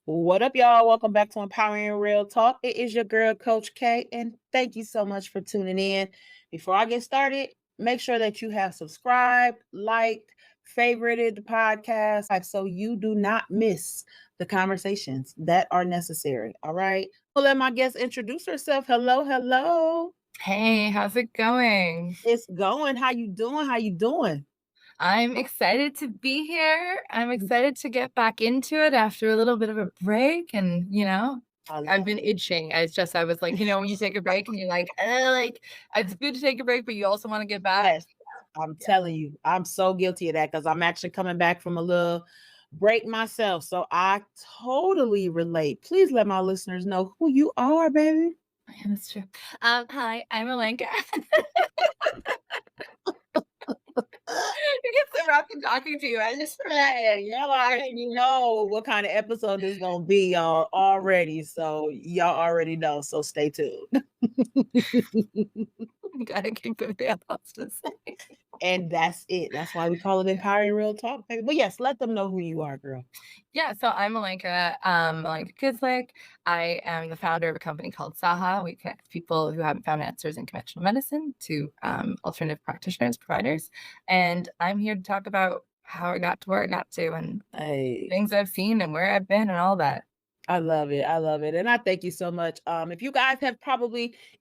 What up, y'all? Welcome back to Empowering Real Talk. It is your girl, Coach K, and thank you so much for tuning in. Before I get started, make sure that you have subscribed, liked, favorited the podcast so you do not miss the conversations that are necessary. All right. I'll let my guest introduce herself. Hello, hello. Hey, how's it going? It's going. How you doing? How you doing? I'm excited to be here. I'm excited to get back into it after a little bit of a break. And, I I've love been itching. I was like, when you take a break and you're like, it's good to take a break, but you also want to get back. Yes, I'm Yeah. telling you, I'm so guilty of that because I'm actually coming back from a little break myself. So I totally relate. Please let my listeners know who you are, baby. Yeah, that's true. Hi, I'm Alenka. It gets so rough in talking to you. I just Man, y'all already know what kind of episode this gonna be, y'all already. So y'all already know. So stay tuned. gotta keep it real. I was just saying. And that's it. That's why we call it Empowering Real Talk, baby. But yes, let them know who you are, girl. Yeah, so I'm Alenka Kislik. I am the founder of a company called Saha. We connect people who haven't found answers in conventional medicine to alternative practitioners, providers. And I'm here to talk about how I got to where I got to and Hey. things I've seen and where I've been and all that. I love it. I love it. And I thank you so much. If you guys have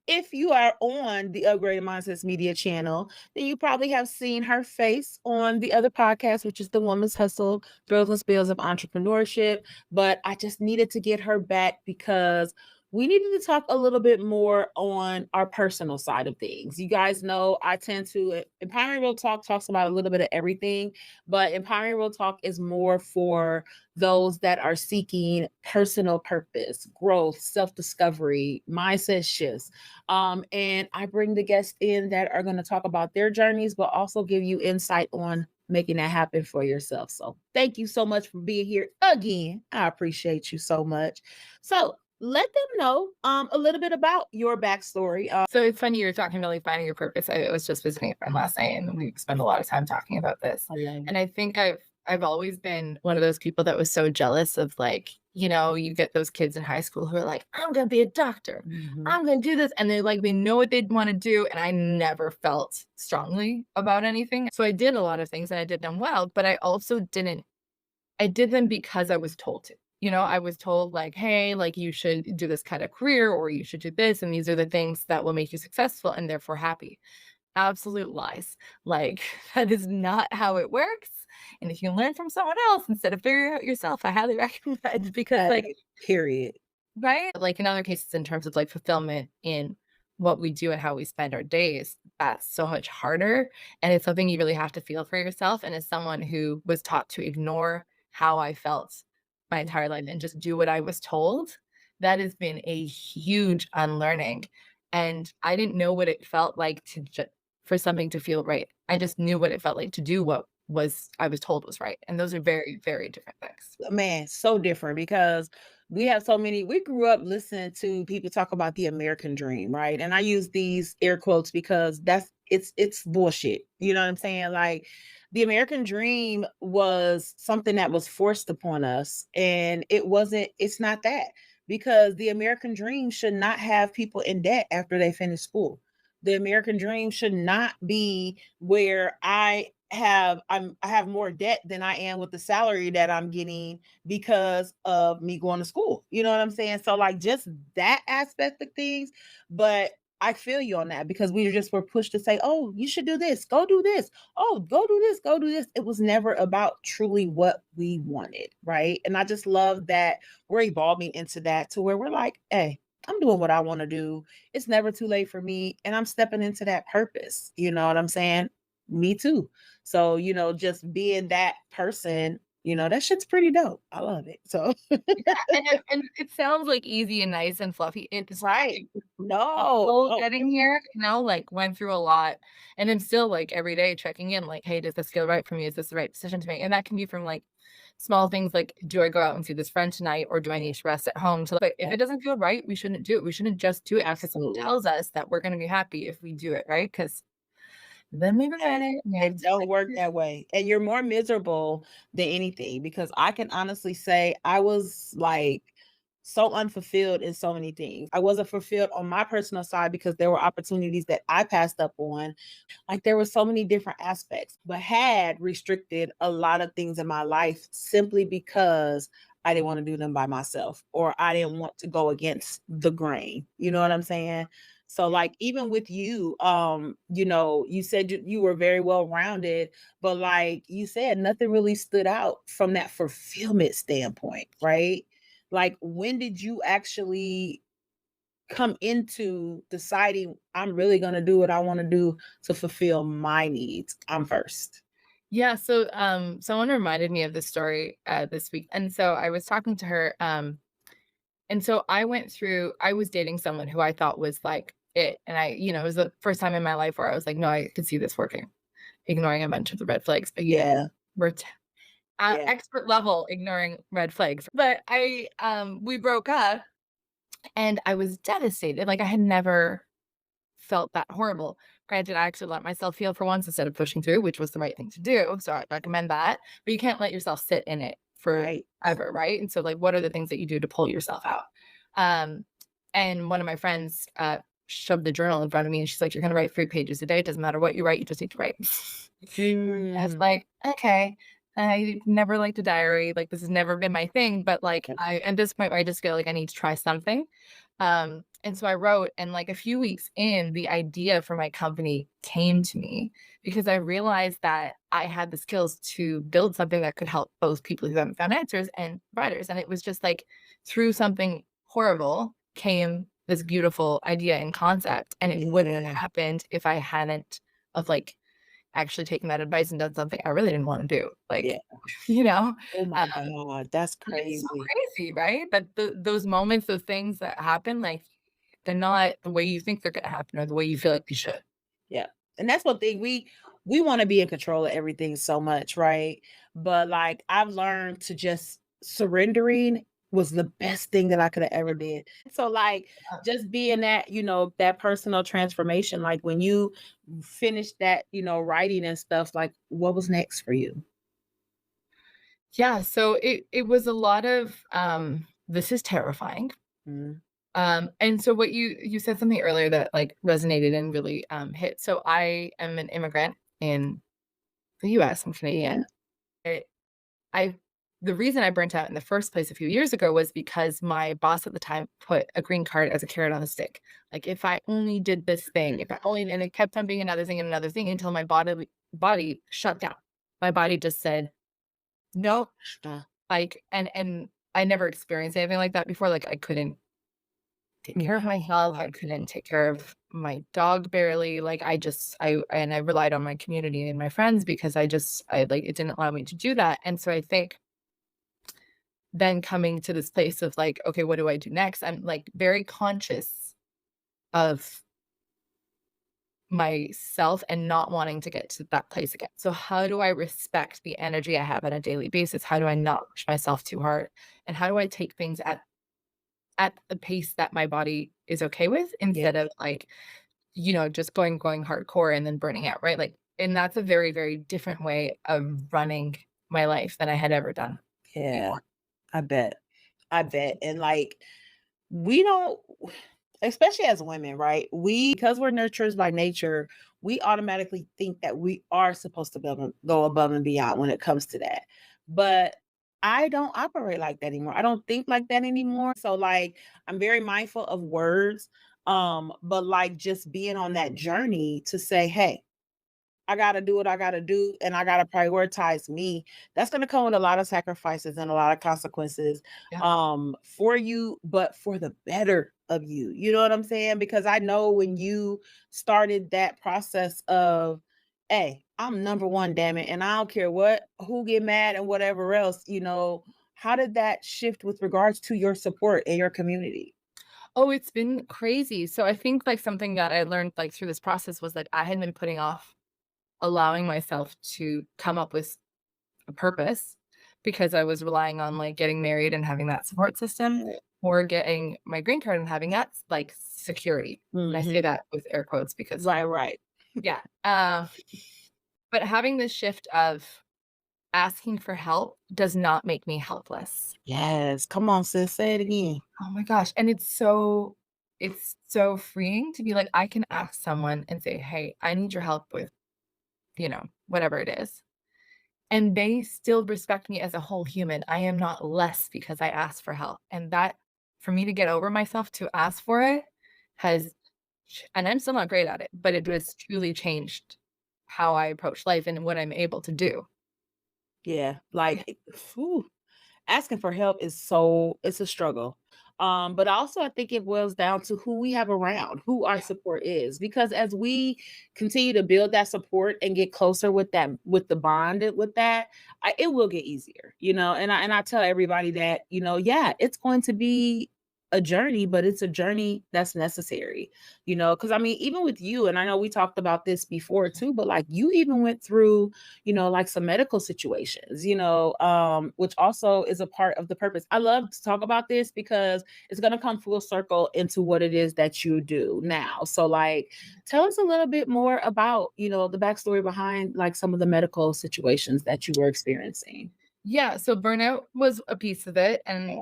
if you are on the Upgraded MindsetZ Media channel, then you probably have seen her face on the other podcast, which is the Woman's Hustle, Thrills and Spills of Entrepreneurship. But I just needed to get her back because we needed to talk a little bit more on our personal side of things. You guys know I tend to, Empowering Real Talk talks about a little bit of everything, but Empowering Real Talk is more for those that are seeking personal purpose, growth, self-discovery, mindset shifts. And I bring the guests in that are going to talk about their journeys, but also give you insight on making that happen for yourself. So thank you so much for being here again. I appreciate you so much. So let them know a little bit about your backstory. So it's funny you're talking about like finding your purpose. I was just visiting a friend last night and we spent a lot of time talking about this. I love And I think I've always been one of those people that was so jealous of like, you get those kids in high school who are like, I'm gonna be a doctor. Mhm. I'm gonna do this. And they know what they'd want to do. And I never felt strongly about anything. So I did a lot of things and I did them well, but I also didn't I did them because I was told to. I was told like, "Hey, like you should do this kind of career or you should do this and these are the things that will make you successful and therefore happy." Absolute lies. Like that is not how it works. And if you learn from someone else instead of figuring it out yourself, I highly recommend because like Period. right? Like in other cases in terms of like fulfillment in what we do and how we spend our days, that's so much harder and it's something you really have to feel for yourself and as someone who was taught to ignore how I felt my entire life and just do what I was told, that has been a huge unlearning. And I didn't know what it felt like for something to feel right. I just knew what it felt like to do what was I was told was right. And those are very, very different things. Man, so different because we grew up listening to people talk about the American dream, right? And I use these air quotes because it's bullshit. You know what I'm saying? Like the American dream was something that was forced upon us and it's not that because the American dream should not have people in debt after they finish school. The American dream should not be where I have more debt than I am with the salary that I'm getting because of me going to school. You know what I'm saying? So like just that aspect of things, but I feel you on that because were pushed to say, "Oh, you should do this. Go do this. Oh, go do this. Go do this." It was never about truly what we wanted, right? And I just love that we're evolving into that to where we're like, "Hey, I'm doing what I want to do. It's never too late for me and I'm stepping into that purpose." You know what I'm saying? Me too. So, just being that person, that shit's pretty dope. I love it. So And it sounds, like, easy and nice and fluffy. It's right. like No. hustle Oh, getting here, like, went through a lot, and I'm still, like, every day checking in, like, "Hey, does this feel right for me? Is this the right decision to make?" And that can be from, like, small things like, "Do I go out and see this friend tonight, or do I need to rest at home?" So, but if it doesn't feel right, we shouldn't do it. We shouldn't just do it because someone absolutely. tells us that we're gonna be happy if we do it, right? Because Then we regret it. It don't work that way. And you're more miserable than anything because I can honestly say I was like so unfulfilled in so many things. I wasn't fulfilled on my personal side because there were opportunities that I passed up on. Like there were so many different aspects, but had restricted a lot of things in my life simply because I didn't want to do them by myself or I didn't want to go against the grain. You know what I'm saying? So like even with you, you said you were very well rounded, but like you said, nothing really stood out from that fulfillment standpoint, right? Like when did you actually come into deciding I'm really gonna do what I want to do to fulfill my needs? I'm first. Yeah, so someone reminded me of this story this week. And so I was talking to her and so I was dating someone who I thought was like it. And it was the first time in my life where I was like, no, I could see this working, ignoring a bunch of the red flags. But Yeah. we're Yeah. expert level ignoring red flags. But we broke up and I was devastated. Like I had never felt that horrible. Granted, I actually let myself feel for once instead of pushing through, which was the right thing to do. So I recommend that. But you can't let yourself sit in it Right. forever, right? And so, like, what are the things that you do to pull yourself out? Um, and one of my friends shoved the journal in front of me, and she's like, "You're gonna write 3 pages a day. It doesn't matter what you write. You just need to write." I was Mhm. like, "Okay." I never liked a diary. Like, this has never been my thing. But like, Yep. at this point, I just feel like I need to try something. And so I wrote, and like a few weeks in, the idea for my company came to me because I realized that I had the skills to build something that could help both people who haven't found answers and providers. And it was just like through something horrible came this beautiful idea and concept. And it wouldn't have Yeah. happened if I hadn't of like actually taken that advice and done something I really didn't want to do. Yeah. Like, you know, Oh my uh, God. That's it's so crazy. crazy, right? That those moments, those things that happen, like they're not the way you think they're gonna happen or the way you feel like you should. Yeah. And that's one thing we want to be in control of everything so much, right? But like I've learned to just surrendering was the best thing that I could have ever did. So like Uh, just being that, that personal transformation, like when you finished that, writing and stuff, like what was next for you? Yeah, so it was a lot of this is terrifying. Mm, And so what you said something earlier that like resonated and really hit. So I am an immigrant in the US. I'm yeah. Canadian. I the reason I burnt out in the first place a few years ago was because my boss at the time put a green card as a carrot on the stick. Like if I only did this thing, if I only and it kept on being another thing and another thing until my body shut down. My body just said, no, Uh, like and I never experienced anything like that before. Like I couldn't take care of my health. I couldn't take care of my dog barely. Like I relied on my community and my friends because I like it didn't allow me to do that. And so I think then coming to this place of like, okay, what do I do next? I'm like very conscious of myself and not wanting to get to that place again. So how do I respect the energy I have on a daily basis? How do I not push myself too hard? And how do I take things at the pace that my body is okay with yeah. instead of like, just going hardcore and then burning out, right? Like, and that's a very, very different way of running my life than I had ever done Yeah. before. I bet. I bet. And like we don't especially as women, right? Because we're nurturers by nature, we automatically think that we are supposed to go above and beyond when it comes to that. But I don't operate like that anymore. I don't think like that anymore. So like I'm very mindful of words. But like just being on that journey to say, hey, I gotta do what I gotta do, and I gotta prioritize me. That's gonna come with a lot of sacrifices and a lot of consequences, Yeah. for you, but for the better of you. You know what I'm saying? Because I know when you started that process of, "Hey, I'm number one, damn it, and I don't care who get mad and whatever else," how did that shift with regards to your support in your community? Oh, it's been crazy. So I think like something that I learned like through this process was that I had been putting off allowing myself to come up with a purpose because I was relying on like getting married and having that support system or getting my green card and having that like security. And I say Mhm. that with air quotes because Right, right. Yeah. But having this shift of asking for help does not make me helpless. Yes. Come on, sis. Say it again. Oh my gosh, and it's so freeing to be like, I can ask someone and say, "Hey, I need your help with, whatever it is." And they still respect me as a whole human. I am not less because I asked for help. And that for me to get over myself to ask for it has and I'm still not great at it, but it has truly changed how I approach life and what I'm able to do. Yeah. Yeah. Whew, asking for help is it's a struggle. But also I think it boils down to who we have around, who our support is. Because as we continue to build that support and get closer with with the bond with that, it will get easier, and I tell everybody that, yeah, it's going to be a journey, but it's a journey that's necessary, because I mean, even with you, and I know we talked about this before too, but like you even went through like some medical situations, which also is a part of the purpose. I love to talk about this because it's going to come full circle into what it is that you do now. So, like, tell us a little bit more about, the backstory behind like some of the medical situations that you were experiencing. Yeah, so burnout was a piece of it, and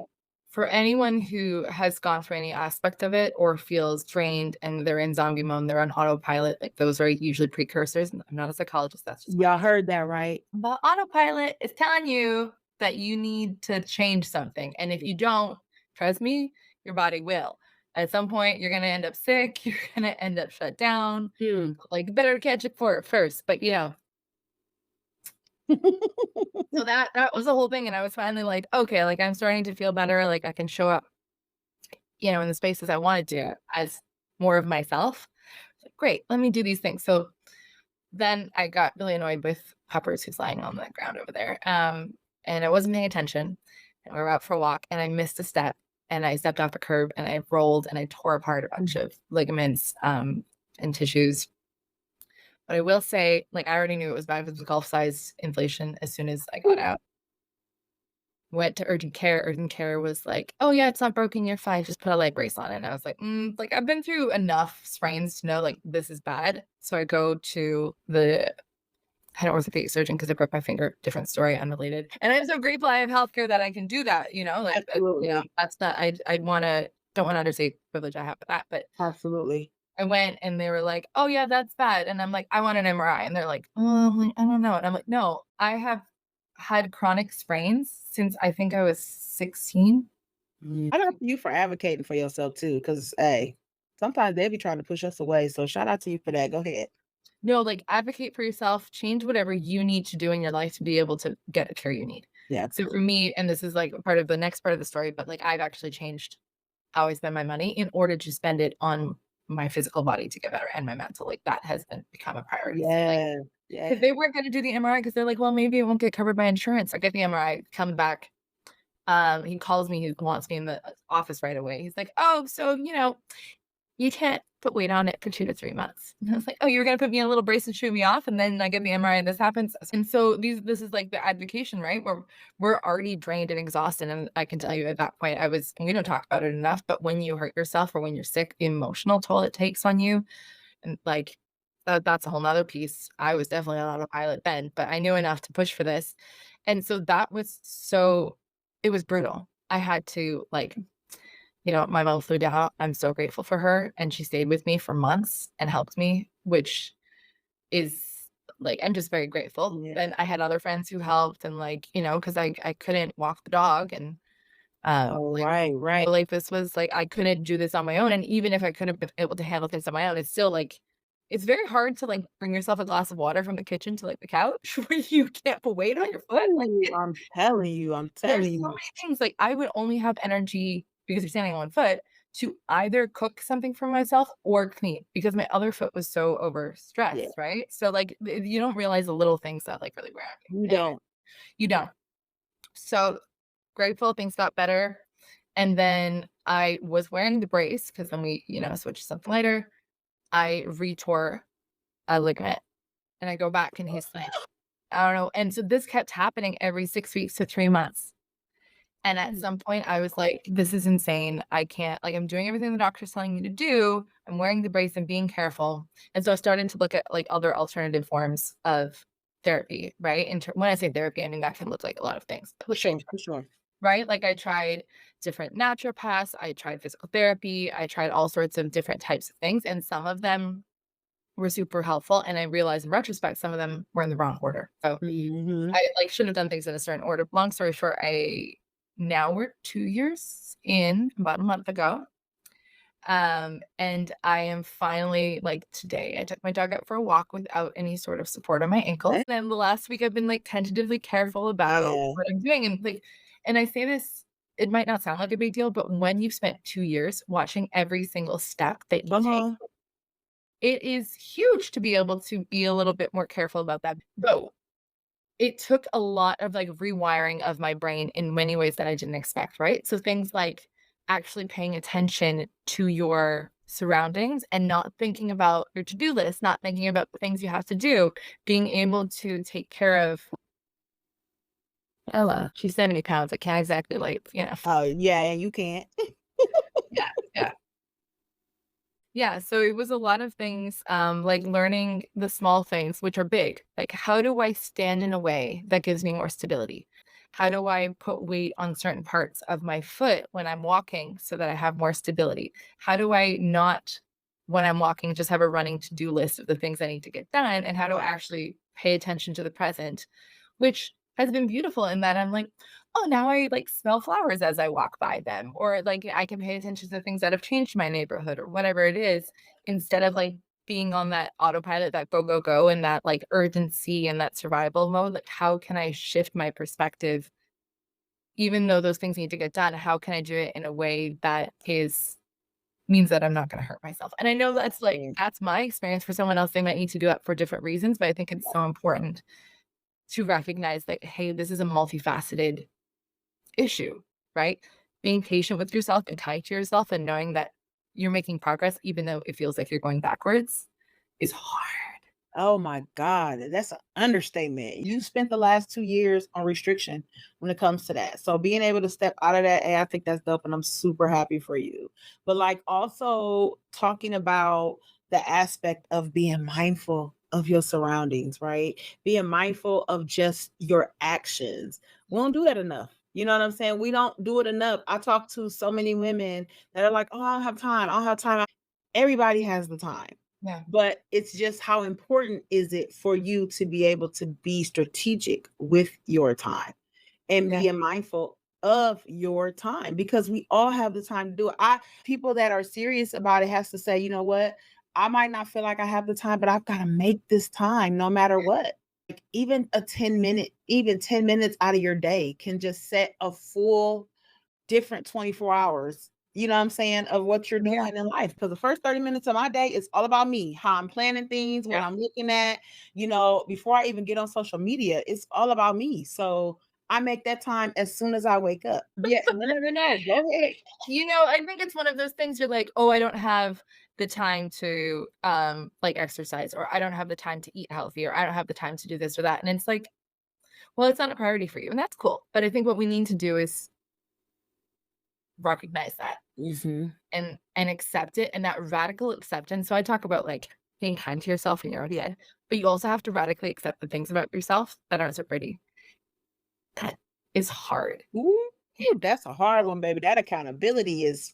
for anyone who has gone through any aspect of it or feels drained and they're in zombie mode, they're on autopilot, like those are usually precursors. I'm not a psychologist, that's just Y'all heard that, right? but autopilot is telling you that you need to change something. And if you don't, trust me, your body will. At some point, you're gonna end up sick, you're gonna end up shut down. Hmm. Like better catch it for it first. But so that was the whole thing. And I was finally like, okay, like I'm starting to feel better. Like I can show up, in the spaces I wanted to as more of myself. Like, great, let me do these things. So then I got really annoyed with Peppers, who's lying on the ground over there. And I wasn't paying attention. And we were out for a walk, and I missed a step, and I stepped off a curb, and I rolled, and I tore apart a bunch of ligaments and tissues. But I will say, like, I already knew it was bad. It was golf size inflation as soon as I got out. Went to urgent care. Urgent care was like, "Oh yeah, it's not broken. You're fine. Just put a leg brace on it." And I was like, like I've been through enough sprains to know like this is bad. So I go to the had an orthopedic surgeon because I broke my finger. Different story, unrelated. And I'm so grateful I have healthcare that I can do that. Like Absolutely. that's not. I want to don't want to understate the privilege I have with that. But Absolutely. I went and they were like, "Oh yeah, that's bad." And I'm like, "I want an MRI." And they're like, "Oh, like, I don't know." And I'm like, "No, I have had chronic sprains since I think I was 16." Shout out to you for advocating for yourself too, because hey, sometimes they be trying to push us away. So shout out to you for that. Go ahead. No, like advocate for yourself, change whatever you need to do in your life to be able to get the care you need. Yeah, So for absolutely. me, and this is like part of the next part of the story, but like I've actually changed how I spend my money in order to spend it on my physical body to get better and my mental. Like that has been become a priority. So like Yeah. because Yeah. they weren't going to do the MRI because they're like, well, maybe it won't get covered by insurance. I get the MRI, come back. He calls me, he wants me in the office right away. He's like, oh, so you can't put weight on it for 2 to 3 months. And I was like, "Oh, you were gonna put me in a little brace and shoot me off, and then I get the MRI and this happens?" And so this is like the advocation, right? Where we're already drained and exhausted, and I can tell you at that point, I was and we don't talk about it enough, but when you hurt yourself or when you're sick, the emotional toll it takes on you, and, like, that's a whole whole 'nother piece. I was definitely on autopilot then, but I knew enough to push for this, and so that was so it was brutal. I had to, like, my mom flew down. I'm so grateful for her, and she stayed with me for months and helped me, which is like, I'm just very grateful. Yeah. And I had other friends who helped and like, because I couldn't walk the dog and Oh, like right, right. like this was like I couldn't do this on my own. And even if I could have been able to handle this on my own, it's still like it's very hard to like bring yourself a glass of water from the kitchen to like the couch where you can't put weight on your foot. Like Ooh, I'm telling you, I'm there's telling so you. many things, like, I would only have energy because you're standing on one foot to either cook something for myself or clean because my other foot was so Yeah, overstressed, right? So, like, you don't realize the little things that, like, really wear on you. you Anyway, don't. you don't. So, grateful things got better, and then I was wearing the brace because then we, switched to something lighter. I retore a ligament, and I go back, and he's like, I don't know, and so this kept happening every 6 weeks to 3 months. And at some point I was like, this is insane. I can't, like, I'm doing everything the doctor's telling me to do. I'm wearing the brace and being careful. And so I started to look at like other alternative forms of therapy, right? When I say therapy, I mean that can look like a lot of things, For sure, for sure. right? Like I tried different naturopaths, I tried physical therapy, I tried all sorts of different types of things. And some of them were super helpful. And I realized in retrospect, some of them were in the wrong order. So Mhm. I like shouldn't have done things in a certain order. Long story short, now we're 2 years in, about a month ago. And I am finally like today, I took my dog out for a walk without any sort of support on my ankles. Eh, Then the last week I've been like tentatively careful about yeah. what I'm doing. And like, and I say this, it might not sound like a big deal, but when you've spent 2 years watching every single step that you Come take, on. it is huge to be able to be a little bit more careful about that. But it took a lot of, like, rewiring of my brain in many ways that I didn't expect, right? So things like actually paying attention to your surroundings and not thinking about your to-do list, not thinking about the things you have to do, being able to take care of Ella. She's 70 pounds. I can't exactly, like, Oh, yeah, and you can't. Yeah, yeah. Yeah, so it was a lot of things, like learning the small things, which are big. Like, how do I stand in a way that gives me more stability? How do I put weight on certain parts of my foot when I'm walking so that I have more stability? How do I not, when I'm walking, just have a running to-do list of the things I need to get done? And how do I actually pay attention to the present? Which has been beautiful in that I'm like, oh, now I like smell flowers as I walk by them, or like I can pay attention to things that have changed my neighborhood or whatever it is, instead of like being on that autopilot, that go, go, go, and that like urgency and that survival mode. Like, how can I shift my perspective, even though those things need to get done? How can I do it in a way that is means that I'm not going to hurt myself? And I know that's like, Yeah. that's my experience. For someone else, they might need to do that for different reasons, but I think it's so important to recognize that, hey, this is a multifaceted issue, right? Being patient with yourself and kind to yourself and knowing that you're making progress, even though it feels like you're going backwards, is hard. Oh my God, that's an understatement. You spent the last 2 years on restriction when it comes to that. So being able to step out of that, I think that's dope, and I'm super happy for you. But like also talking about the aspect of being mindful of your surroundings, right? Being mindful of just your actions. We don't do that enough. You know what I'm saying? We don't do it enough. I talk to so many women that are like, oh, I don't have time. I don't have time. Everybody has the time, Yeah. but it's just how important is it for you to be able to be strategic with your time and Yeah. being mindful of your time, because we all have the time to do it. I People that are serious about it has to say, you know what? I might not feel like I have the time, but I've got to make this time no matter what. Like even a 10 minutes out of your day can just set a full different 24 hours, you know what I'm saying, of what you're Yeah. doing in life. Because the first 30 minutes of my day is all about me, how I'm planning things, what Yeah. I'm looking at, before I even get on social media, it's all about me. So I make that time as soon as I wake up. Yeah, no, no, no, no. Go ahead. I think it's one of those things you're like, oh, I don't have the time to like exercise, or I don't have the time to eat healthy, or I don't have the time to do this or that. And it's like, well, it's not a priority for you. And that's cool. But I think what we need to do is recognize that Mhm. and accept it, and that radical acceptance. So I talk about like being kind to yourself when you're already in, but you also have to radically accept the things about yourself that aren't so pretty. That is hard. Ooh, that's a hard one, baby. That accountability is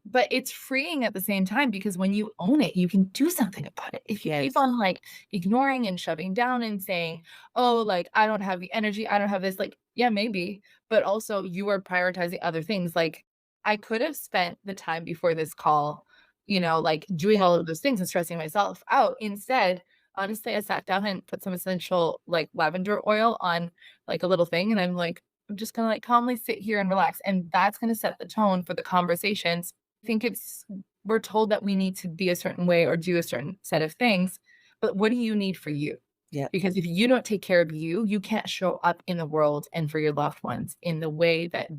But it's freeing at the same time, because when you own it, you can do something about it. If you keep yes. on like ignoring and shoving down and saying, oh, like I don't have the energy, I don't have this, like, yeah, maybe, but also you are prioritizing other things. Like, I could have spent the time before this call, like doing all of those things and stressing myself out. Instead, honestly, I sat down and put some essential like lavender oil on like a little thing. And I'm like, I'm just gonna like calmly sit here and relax. And that's gonna set the tone for the conversations. I think we're told that we need to be a certain way or do a certain set of things, but what do you need for you? Yeah. Because if you don't take care of you, you can't show up in the world and for your loved ones in the way that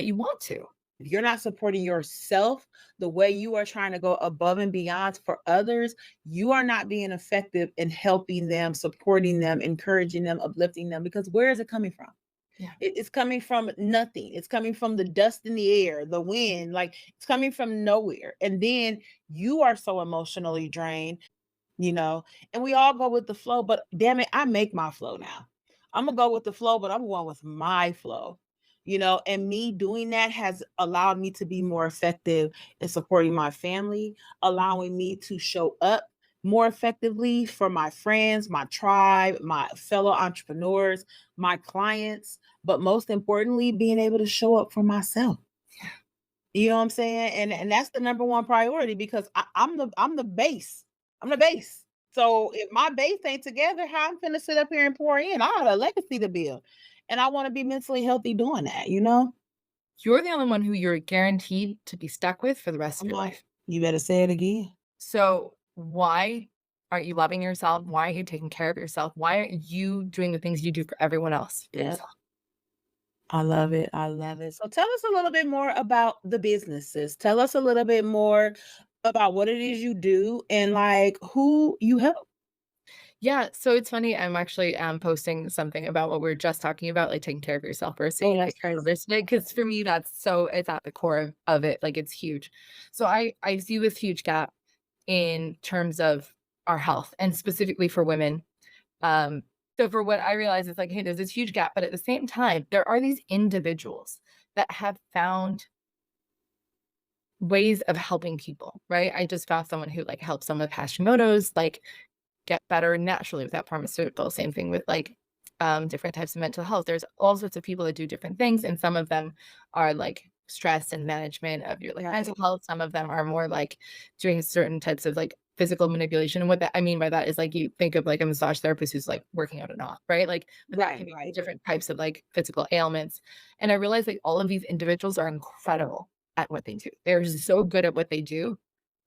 you want to. If you're not supporting yourself the way you are trying to go above and beyond for others, you are not being effective in helping them, supporting them, encouraging them, uplifting them, because where is it coming from? Yeah. It's coming from nothing. It's coming from the dust in the air, the wind, like it's coming from nowhere. And then you are so emotionally drained, you know, and we all go with the flow, but damn it, I make my flow now. I'm gonna go with the flow, but I'm going with my flow, and me doing that has allowed me to be more effective in supporting my family, allowing me to show up more effectively for my friends, my tribe, my fellow entrepreneurs, my clients, but most importantly, being able to show up for myself. You know what I'm saying? And that's the number one priority because I'm the base. I'm the base. So if my base ain't together, how I'm finna sit up here and pour in? I got a legacy to build. And I want to be mentally healthy doing that? You're the only one who you're guaranteed to be stuck with for the rest of Come your on. life. You better say it again. So why aren't you loving yourself? Why are you taking care of yourself? Why aren't you doing the things you do for everyone else? For Yeah. yourself? I love it. I love it. So tell us a little bit more about the businesses. Tell us a little bit more about what it is you do and like who you help. Yeah, so it's funny, I'm actually, posting something about what we were just talking about, like, taking care of yourself first Oh, and that's taking care crazy. of others today, because for me, it's at the core of it, like, it's huge. So I see this huge gap in terms of our health, and specifically for women. Um, so for what I realize is like, hey, there's this huge gap, but at the same time, there are these individuals that have found ways of helping people, right? I just found someone who, like, helps someone with Hashimoto's, like, get better naturally without pharmaceuticals. Same thing with like different types of mental health. There's all sorts of people that do different things, and some of them are like stress and management of your like mental health. Some of them are more like doing certain types of like physical manipulation. And what that I mean by that is like you think of like a massage therapist who's like working out a knot, right? Like, but that can Right, be right. different types of like physical ailments. And I realized like all of these individuals are incredible at what they do. They're so good at what they do,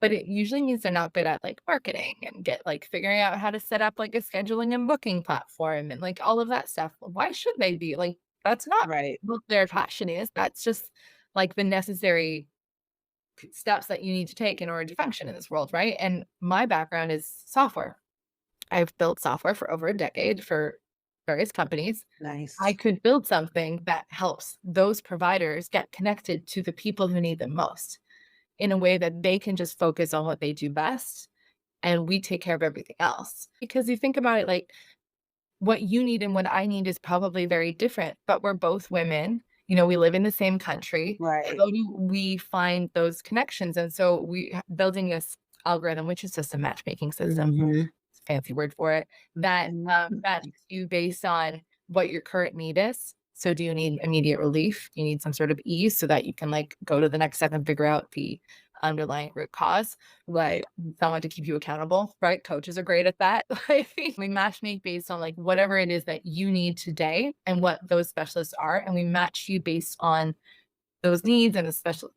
but it usually means they're not good at, like, marketing and like, figuring out how to set up, like, a scheduling and booking platform and, like, all of that stuff. Why should they be? Like, that's not Right. what their passion is. That's just, like, the necessary steps that you need to take in order to function in this world, right? And my background is software. I've built software for over a decade for various companies. I Nice. could build something that helps those providers get connected to the people who need them most in a way that they can just focus on what they do best and we take care of everything else. Because you think about it, like what you need and what I need is probably very different, but we're both women. We live in the same country. Right. How do we find those connections? And so building this algorithm, which is just a matchmaking system, Mhm. it's a fancy word for it, that Mhm. matches you based on what your current need is. So do you need immediate relief? Do you need some sort of ease so that you can like go to the next step and figure out the underlying root cause? Like someone to keep you accountable, right? Coaches are great at that. Like, we match make based on like whatever it is that you need today and what those specialists are, and we match you based on those needs and the special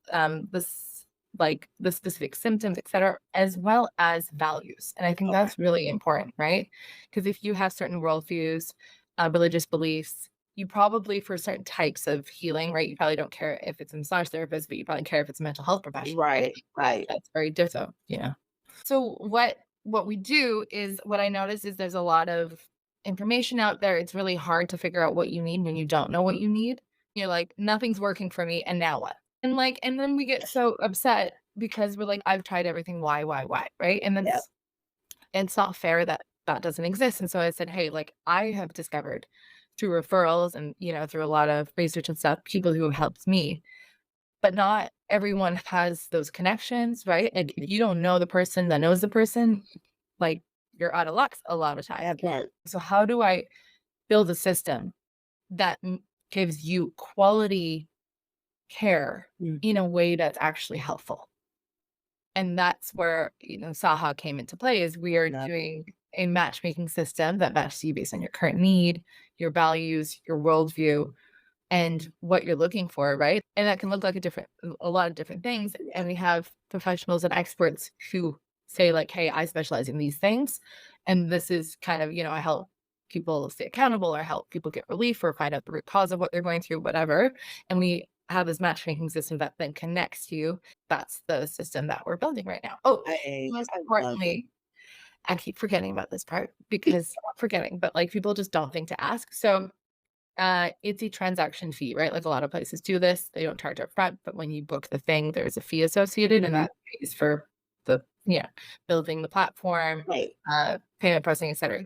like the specific symptoms, et cetera, as well as values. And I think Okay. that's really important, right? Because if you have certain worldviews, religious beliefs, you probably for certain types of healing, right? You probably don't care if it's a massage therapist, but you probably care if it's a mental health professional, right? Right, right. That's very different. So, So what we do is what I notice is there's a lot of information out there. It's really hard to figure out what you need when you don't know what you need. You're like, nothing's working for me, and now what? And then we get so upset because we're like, I've tried everything. Why? Right? And Yep. that's it's not fair that that doesn't exist. And so I said, hey, like I have discovered through referrals and through a lot of research and stuff, people who have helped me, but not everyone has those connections, right? And if you don't know the person that knows the person, like you're out of luck a lot of times. That part. So how do I build a system that gives you quality care Mm. in a way that's actually helpful? And that's where, Saha came into play is we are Love it. doing a matchmaking system that matches you based on your current need, your values, your worldview, and what you're looking for, right? And that can look like a lot of different things. And we have professionals and experts who say like, hey, I specialize in these things. And this is kind of, I help people stay accountable or help people get relief or find out the root cause of what they're going through, whatever. And we have this matchmaking system that then connects you. That's the system that we're building right now. Oh, most I love it. importantly, I keep forgetting about this part because not forgetting, but like people just don't think to ask. So It's a transaction fee, right? Like a lot of places do this. They don't charge up front, but when you book the thing, there's a fee associated, and Mhm. that pays for the building the platform, Right. payment processing, etc.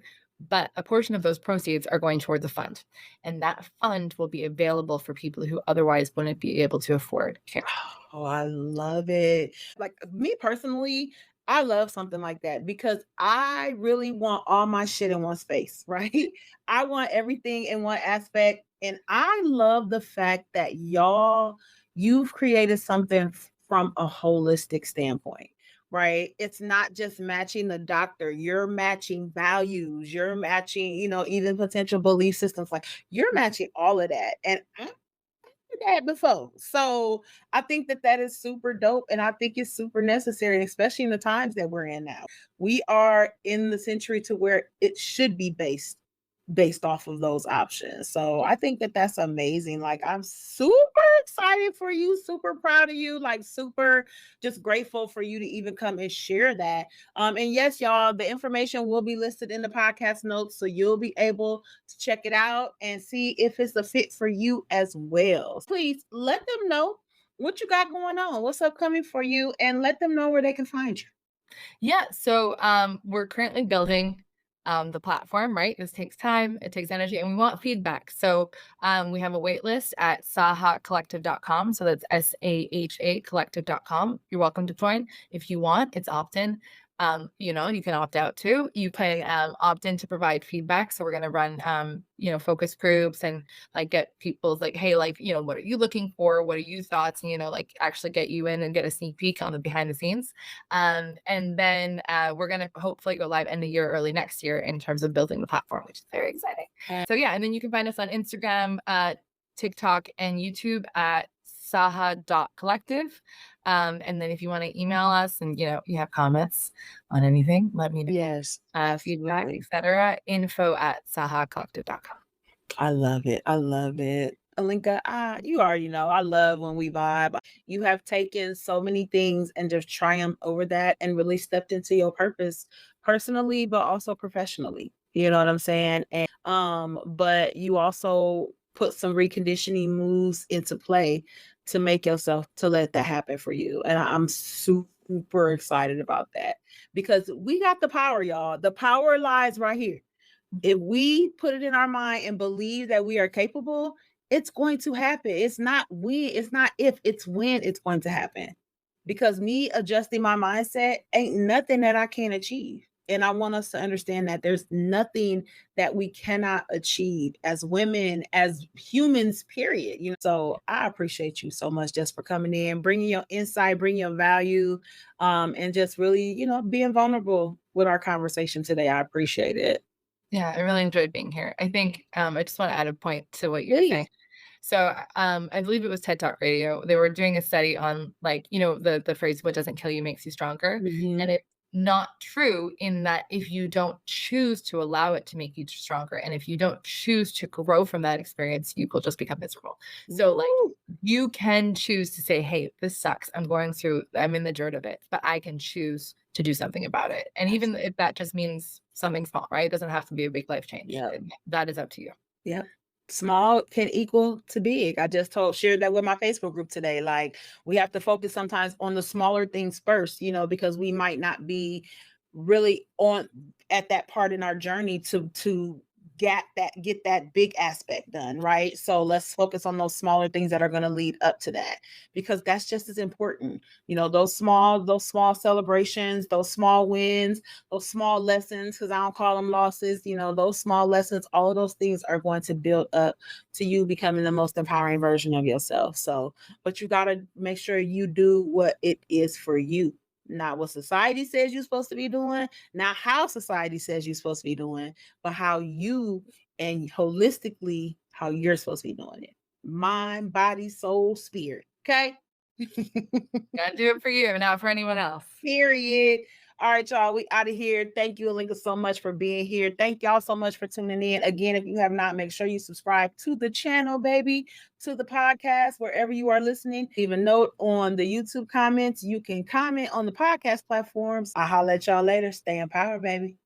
But a portion of those proceeds are going toward the fund, and that fund will be available for people who otherwise wouldn't be able to afford care. Oh, I love it. Like me personally, I love something like that because I really want all my shit in one space, right? I want everything in one aspect. And I love the fact that you've created something from a holistic standpoint, right? It's not just matching the doctor, you're matching values, you're matching, even potential belief systems. Like you're matching all of that. And that before. So I think that that is super dope. And I think it's super necessary, especially in the times that we're in now. We are in the century to where it should be based off of those options. So I think that that's amazing. Like I'm super excited for you, super proud of you, like super just grateful for you to even come and share that. And yes, y'all, the information will be listed in the podcast notes, so you'll be able to check it out and see if it's a fit for you as well. Please let them know what you got going on, what's upcoming for you, and let them know where they can find you. Yeah, so we're currently building the platform, right? This takes time, it takes energy, and we want feedback. So we have a wait list at sahacollective.com. So that's SAHA collective.com. You're welcome to join if you want. It's opt-in. You can opt out too. You can opt in to provide feedback. So we're going to run, focus groups and like get people's like, hey, like, what are you looking for? What are you thoughts? And, like actually get you in and get a sneak peek on the behind the scenes. And then we're going to hopefully go live end of year, early next year in terms of building the platform, which is very exciting. So yeah, and then you can find us on Instagram, TikTok, and YouTube at saha.collective. And then if you want to email us and you have comments on anything, let me know. Yes, Feedback, absolutely. etc. info@sahacollective.com. I love it. I love it. Alenka, you already know I love when we vibe. You have taken so many things and just triumphed over that and really stepped into your purpose personally, but also professionally. You know what I'm saying? And but you also put some reconditioning moves into play to make yourself to let that happen for you. And I'm super excited about that because we got the power, y'all. The power lies right here. If we put it in our mind and believe that we are capable, it's going to happen. It's not it's not if, it's when it's going to happen. Because me adjusting my mindset ain't nothing that I can't achieve. And I want us to understand that there's nothing that we cannot achieve as women, as humans, period. So I appreciate you so much just for coming in, bringing your insight, bringing your value, and just really, being vulnerable with our conversation today. I appreciate it. Yeah, I really enjoyed being here. I think I just want to add a point to what you're saying. So I believe it was TED Talk Radio. They were doing a study on like, the phrase "what doesn't kill you makes you stronger." Mhm. And it's not true in that if you don't choose to allow it to make you stronger, and if you don't choose to grow from that experience, you will just become miserable. So like Woo! you can choose to say, hey, this sucks. I'm in the dirt of it, but I can choose to do something about it. And even if that just means something small, right? It doesn't have to be a big life change. Yep. That is up to you. Yep. Small can equal to big. I just shared that with my Facebook group today. Like we have to focus sometimes on the smaller things first, because we might not be really on at that part in our journey to get that big aspect done, right? So let's focus on those smaller things that are going to lead up to that because that's just as important. Those small celebrations, those small wins, those small lessons, because I don't call them losses, those small lessons, all of those things are going to build up to you becoming the most empowering version of yourself. So, but you got to make sure you do what it is for you, not what society says you're supposed to be doing, not how society says you're supposed to be doing, but how you and holistically how you're supposed to be doing it. Mind, body, soul, spirit. Okay. Gotta do it for you, not for anyone else. Period. All right, y'all. We out of here. Thank you, Alenka, so much for being here. Thank y'all so much for tuning in. Again, if you have not, make sure you subscribe to the channel, baby, to the podcast, wherever you are listening. Leave a note on the YouTube comments. You can comment on the podcast platforms. I'll holler at y'all later. Stay empowered, baby.